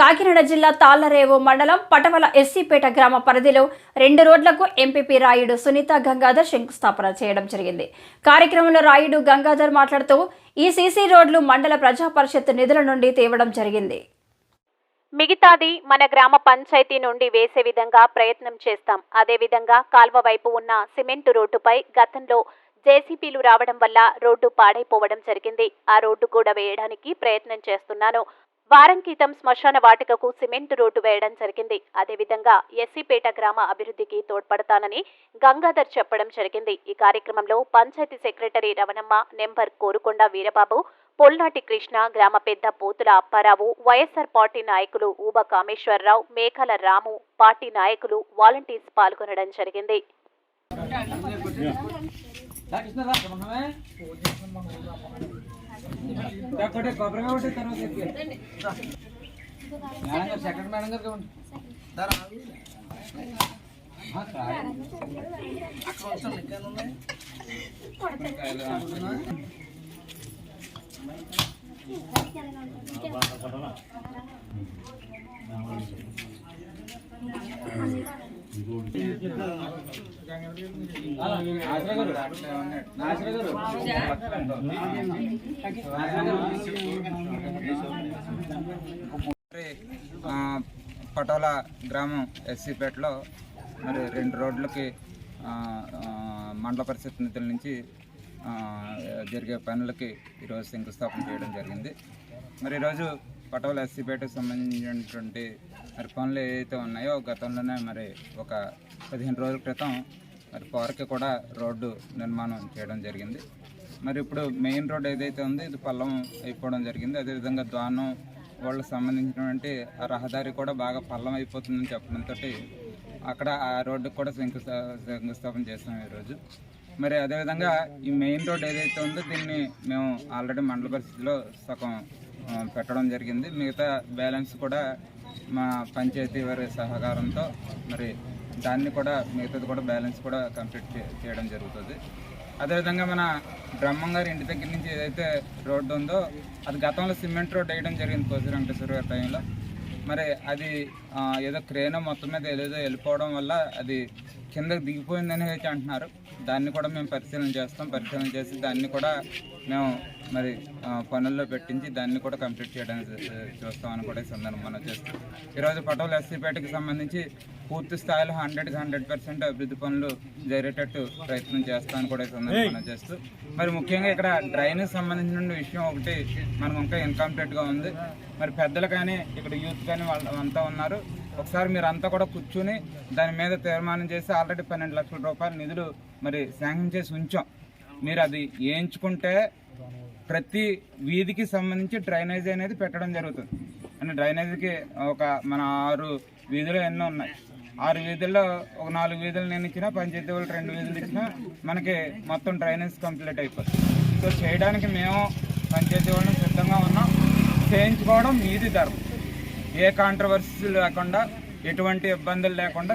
కాకినాడ జిల్లా తాళ్లరేవు మండలం పటవల ఎస్సీపేట గ్రామ పరిధిలో 2 రోడ్లకు ఎంపీపీ రాయుడు సునీత గంగాధర్ శంకుస్థాపన చేయడం జరిగింది. కార్యక్రమంలో రాయుడు గంగాధర్ మాట్లాడుతూ ఈ సీసీ రోడ్లు మండల ప్రజా పరిషత్ నిధుల నుండి తేవడం జరిగింది. మిగతాది మన గ్రామ పంచాయతీ నుండి వేసే విధంగా ప్రయత్నం చేస్తాం. అదేవిధంగా కాల్వ వైపు ఉన్న సిమెంటు రోడ్డుపై గతంలో జేసీపీలు రావడం వల్ల రోడ్డు పాడైపోవడం జరిగింది. ఆ రోడ్డు కూడా వేయడానికి ప్రయత్నం చేస్తున్నాను. వారం క్రితం శ్మశాన వాటికకు సిమెంటు రోడ్డు వేయడం జరిగింది. అదేవిధంగా ఎస్సీపేట గ్రామ అభివృద్ధికి తోడ్పడతానని గంగాధర్ చెప్పడం జరిగింది. ఈ కార్యక్రమంలో పంచాయతీ సెక్రటరీ రవణమ్మ, నెంబర్ కోరుకొండ వీరబాబు, పొల్నాటి కృష్ణ, గ్రామ పెద్ద పోతుల అప్పారావు, వైఎస్ఆర్ పార్టీ నాయకులు ఊబ కామేశ్వరరావు, మేకల రాము, పార్టీ నాయకులు, వాలంటీర్స్ పాల్గొనడం జరిగింది. పటోల గ్రామం ఎస్సీపేటలో మరి 2 రోడ్లకి మండల పరిషత్ నిధుల నుంచి జరిగే పనులకి ఈరోజు శంకుస్థాపన చేయడం జరిగింది. మరి ఈరోజు పటోల ఎస్సీపేటకు సంబంధించినటువంటి మరి పనులు ఏవైతే ఉన్నాయో గతంలోనే మరి ఒక 15 రోజుల క్రితం మరి పార్క్ కూడా రోడ్డు నిర్మాణం చేయడం జరిగింది. మరి ఇప్పుడు మెయిన్ రోడ్ ఏదైతే ఉందో ఇది పల్లం అయిపోవడం జరిగింది. అదేవిధంగా ద్వానం వాళ్ళకి సంబంధించినటువంటి ఆ రహదారి కూడా బాగా పల్లం అయిపోతుందని చెప్పడంతో అక్కడ ఆ రోడ్డుకు కూడా శంకుస్థాపన చేస్తాం ఈరోజు. మరి అదేవిధంగా ఈ మెయిన్ రోడ్ ఏదైతే ఉందో దీన్ని మేము ఆల్రెడీ మండల పరిస్థితిలో సగం పెట్టడం జరిగింది. మిగతా బ్యాలెన్స్ కూడా మా పంచాయతీ వారి సహకారంతో మరి దాన్ని కూడా మిగతాది కూడా బ్యాలెన్స్ కూడా కంప్లీట్ చేయడం జరుగుతుంది. అదేవిధంగా మన బ్రహ్మం గారి ఇంటి దగ్గర నుంచి ఏదైతే రోడ్డు ఉందో అది గతంలో సిమెంట్ రోడ్ వేయడం జరిగింది కోసి వెంకటేశ్వర గారి టైంలో. మరి అది ఏదో క్రేన్ మొత్తం మీద ఏదో వెళ్ళిపోవడం వల్ల అది కిందకి దిగిపోయిందని అయితే అంటున్నారు. దాన్ని కూడా మేము పరిశీలన చేస్తాం. పరిశీలన చేసి దాన్ని కూడా మేము మరి పనుల్లో పెట్టించి దాన్ని కూడా కంప్లీట్ చేయడానికి చూస్తామని కూడా ఈ సందర్భంగా మనం చేస్తాం. ఈరోజు పటోల ఎస్సీపేటకి సంబంధించి పూర్తి స్థాయిలో 100% అభివృద్ధి పనులు జరిగేటట్టు ప్రయత్నం చేస్తామని కూడా ఈ సందర్భంగా మనం చేస్తూ మరి ముఖ్యంగా ఇక్కడ డ్రైనేజ్ సంబంధించిన విషయం ఒకటి మనకు ఇంకా ఇన్కంప్లీట్గా ఉంది. మరి పెద్దలు కానీ ఇక్కడ యూత్ కానీ వాళ్ళంతా ఉన్నారు. ఒకసారి మీరు అంతా కూడా కూర్చుని దాని మీద తీర్మానం చేసి ఆల్రెడీ 12 లక్షల రూపాయల నిధులు మరి శాంక్షన్ చేసి ఉంచాం. మీరు అది వేయించుకుంటే ప్రతి వీధికి సంబంధించి డ్రైనేజ్ అనేది పెట్టడం జరుగుతుంది. అంటే డ్రైనేజీకి ఒక మన 6 వీధులు ఎన్నో ఉన్నాయి. 6 వీధుల్లో ఒక 4 వీధులు నేను ఇచ్చినా, పంచాయతీ వాళ్ళు 2 వీధులు ఇచ్చినా మనకి మొత్తం డ్రైనేజ్ కంప్లీట్ అయిపోతుంది. సో చేయడానికి మేము పంచాయతీ వాళ్ళని సిద్ధంగా ఉన్నాం. చేయించుకోవడం మీది ధర్మం. ఏ కాంట్రవర్సీ లేకుండా, ఎటువంటి ఇబ్బందులు లేకుండా